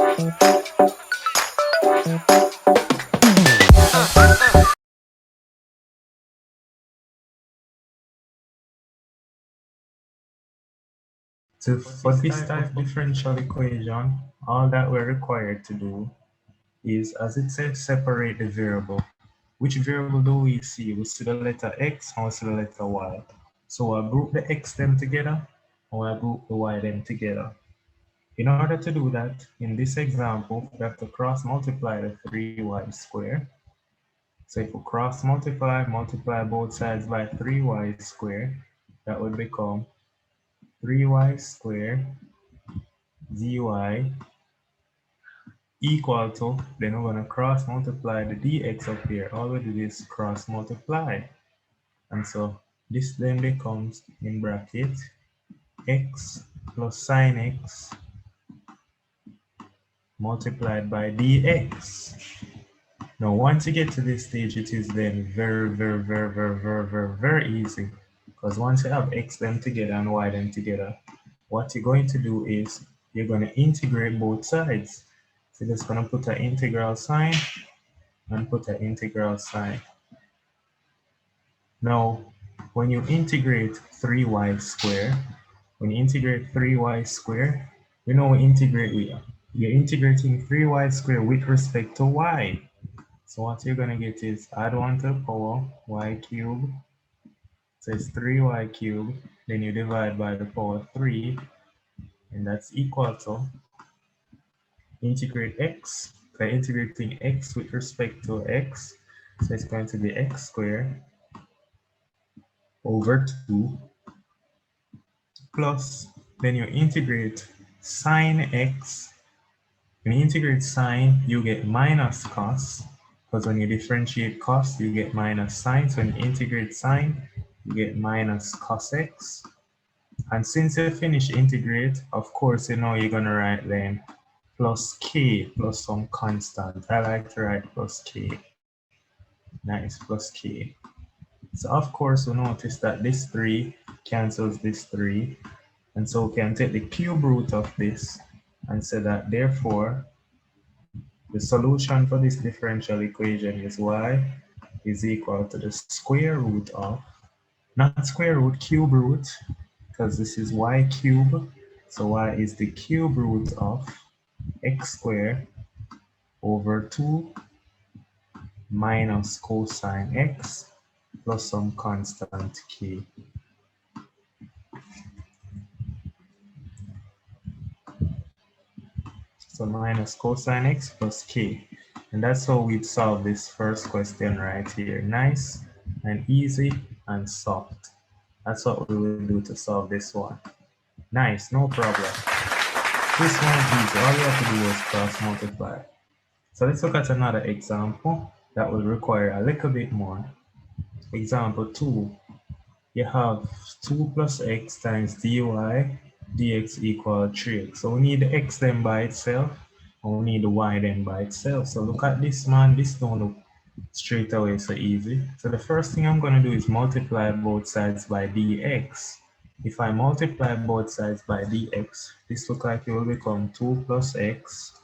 For this type of differential equation, all that we're required to do is, as it says, separate the variable. Which variable do we see? We see the letter x and we see the letter y. So I group the x them together, or I group the y them together. In order to do that, in this example, we have to cross multiply the 3y squared. So if we cross multiply both sides by 3y squared, that would become 3y squared dy equal to, then we're going to cross multiply the dx up here. All we do is cross multiply. And so this then becomes, in bracket, x plus sine x multiplied by dx. Now, once you get to this stage, it is then very easy. Because once you have x them together and y them together, what you're going to do is you're going to integrate both sides. So just going to put an integral sign and put an integral sign. Now, when you integrate 3y squared, when you integrate 3y squared, we know we integrate with, you're integrating 3y squared with respect to y. So what you're going to get is add 1 to the power y cubed. So it's 3y cubed. Then you divide by the power 3. And that's equal to integrate x. So integrating x with respect to x. So it's going to be x squared over 2 plus, then you integrate sine x. When you integrate sine, you get minus cos, because when you differentiate cos, you get minus sine. So when you integrate sine, you get minus cos x. And since you finish integrate, of course, you know you're going to write then plus k plus some constant. I like to write plus k. Nice, plus k. So of course, we notice that this 3 cancels this 3. And so we can take the cube root of this and say that therefore the solution for this differential equation is y is equal to the square root of, not square root, cube root, because this is y cube. So y is the cube root of x squared over 2 minus cosine x plus some constant k. So minus cosine x plus k. And that's how we'd solve this first question right here. Nice and easy and soft. That's what we will do to solve this one. Nice, no problem. This one is easy. All you have to do is cross multiply. So let's look at another example that will require a little bit more. Example 2. You have 2 plus x times dy dx equal 3x. So we need the x then by itself, and we need the y then by itself. So look at this, man. This don't look straight away so easy. So the first thing I'm going to do is multiply both sides by dx. If I multiply both sides by dx, this looks like it will become 2 plus x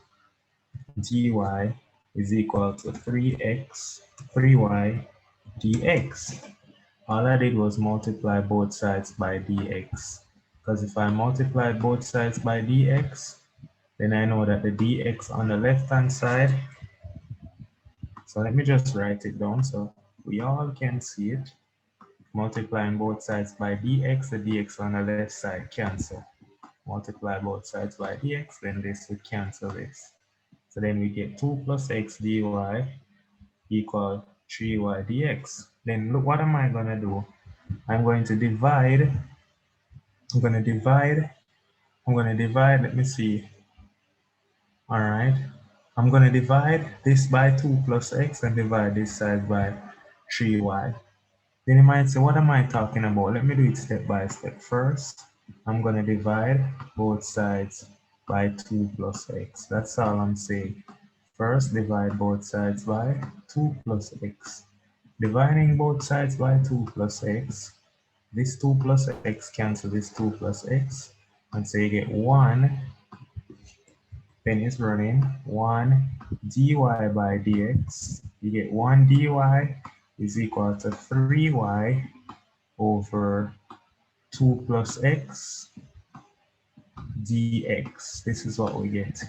dy is equal to 3y dx. All I did was multiply both sides by dx. Because if I multiply both sides by dx, then I know that the dx on the left-hand side, so let me just write it down so we all can see it. Multiplying both sides by dx, the dx on the left side cancel. Multiply both sides by dx, then this will cancel this. So then we get 2 plus x dy equal 3y dx. Then look, what am I going to do? I'm going to divide, let me see. All right, I'm going to divide this by 2 plus x and divide this side by 3y. Then you might say, what am I talking about? Let me do it step by step. First, I'm going to divide both sides by 2 plus x. That's all I'm saying. First, divide both sides by 2 plus x. Dividing both sides by 2 plus x, this 2 plus x cancel this 2 plus x, and so you get 1. then it's running 1 dy by dx. You get 1 dy is equal to 3y over 2 plus x dx. This is what we get.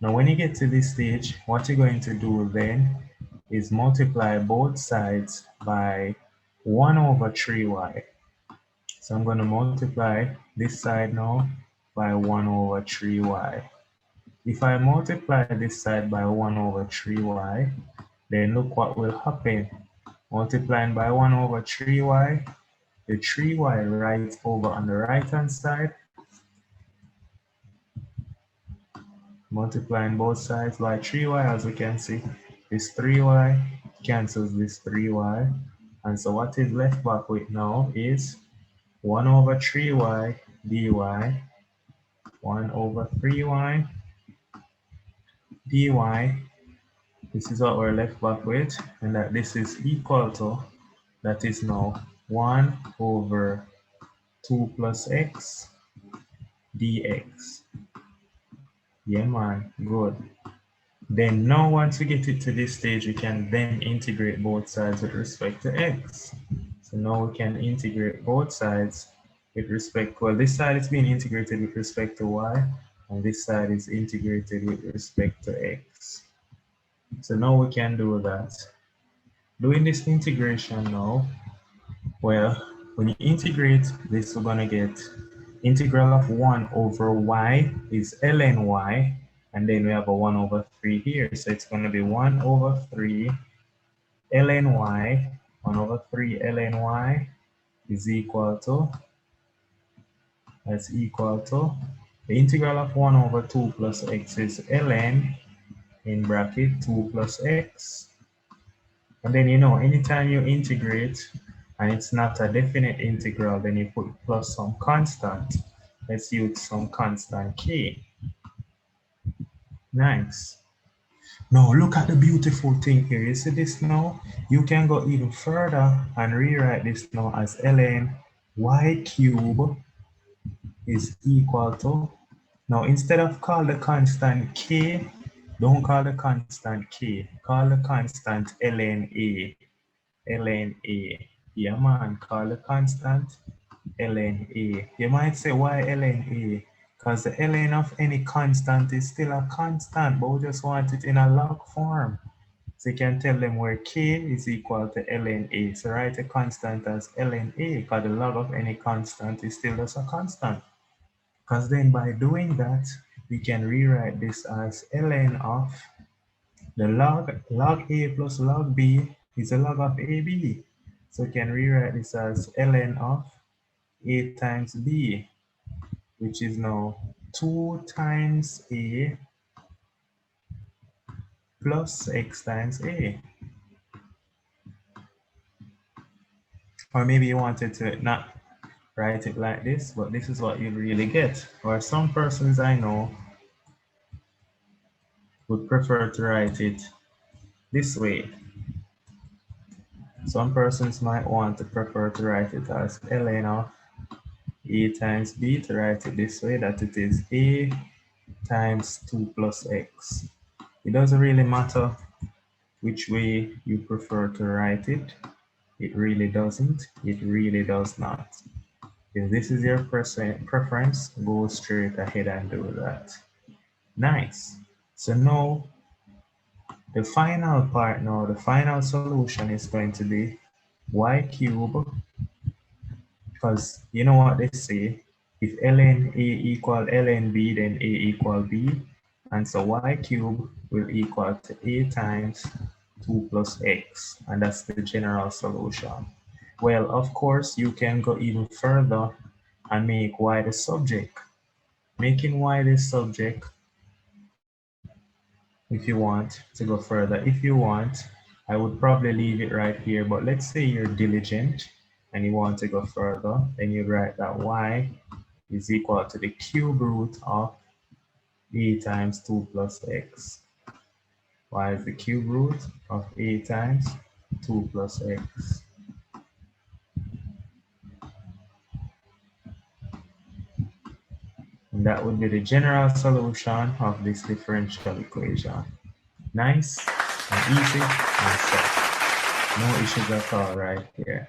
Now when you get to this stage, what you're going to do then is multiply both sides by 1 over 3y. So I'm going to multiply this side now by 1 over 3y. If I multiply this side by 1 over 3y, then look what will happen. Multiplying by 1 over 3y, the 3y right over on the right hand side, multiplying both sides by 3y, as we can see, this 3y cancels this 3y, and so what is left back with now is 1 over 3y dy, 1 over 3y dy. This is what we're left back with, and that this is equal to, that is now 1 over 2 plus x dx. Yeah man, good. Then now once we get it to this stage, we can then integrate both sides with respect to x. So now we can integrate both sides with respect, well, this side is being integrated with respect to y, and this side is integrated with respect to x. So now we can do that. Doing this integration now, well, when you integrate this, we're gonna get integral of 1 over y is ln y, and then we have a 1 over 3 here, so it's going to be 1 over 3 ln y, 1 over 3 ln y is equal to, that's equal to, the integral of 1 over 2 plus x is ln, in bracket, 2 plus x. And then, you know, anytime you integrate and it's not a definite integral, then you put plus some constant. Let's use some constant k. Nice. Now look at the beautiful thing here. You see this now? You can go even further and rewrite this now as ln y cube is equal to, now instead of call the constant k, don't call the constant k, call the constant ln a. ln a. Yeah man, call the constant ln a. You might say why ln a? Because the ln of any constant is still a constant, but we just want it in a log form. So you can tell them where k is equal to ln a. So write a constant as ln a, because the log of any constant is still just a constant. Because then by doing that, we can rewrite this as ln of the log a plus log b is a log of ab. So we can rewrite this as ln of a times b, which is now 2 times a plus x times a. Or maybe you wanted to not write it like this, but this is what you really get. Or some persons I know would prefer to write it this way. Some persons might want to prefer to write it as ln of a times b, to write it this way, that it is a times 2 plus x. It doesn't really matter which way you prefer to write it. It really doesn't. It really does not. If this is your preference, go straight ahead and do that. Nice. So now, the final part now, the final solution is going to be y cube, because you know what they say, if ln a equal ln b, then a equal b, and so y cube will equal to a times 2 plus x, and that's the general solution. Well, of course, you can go even further and make y the subject. Making y the subject, if you want to go further, if you want, I would probably leave it right here, but let's say you're diligent and you want to go further, then you write that y is equal to the cube root of a times 2 plus x. Y is the cube root of a times 2 plus x. And that would be the general solution of this differential equation. Nice and easy and set. No issues at all right here.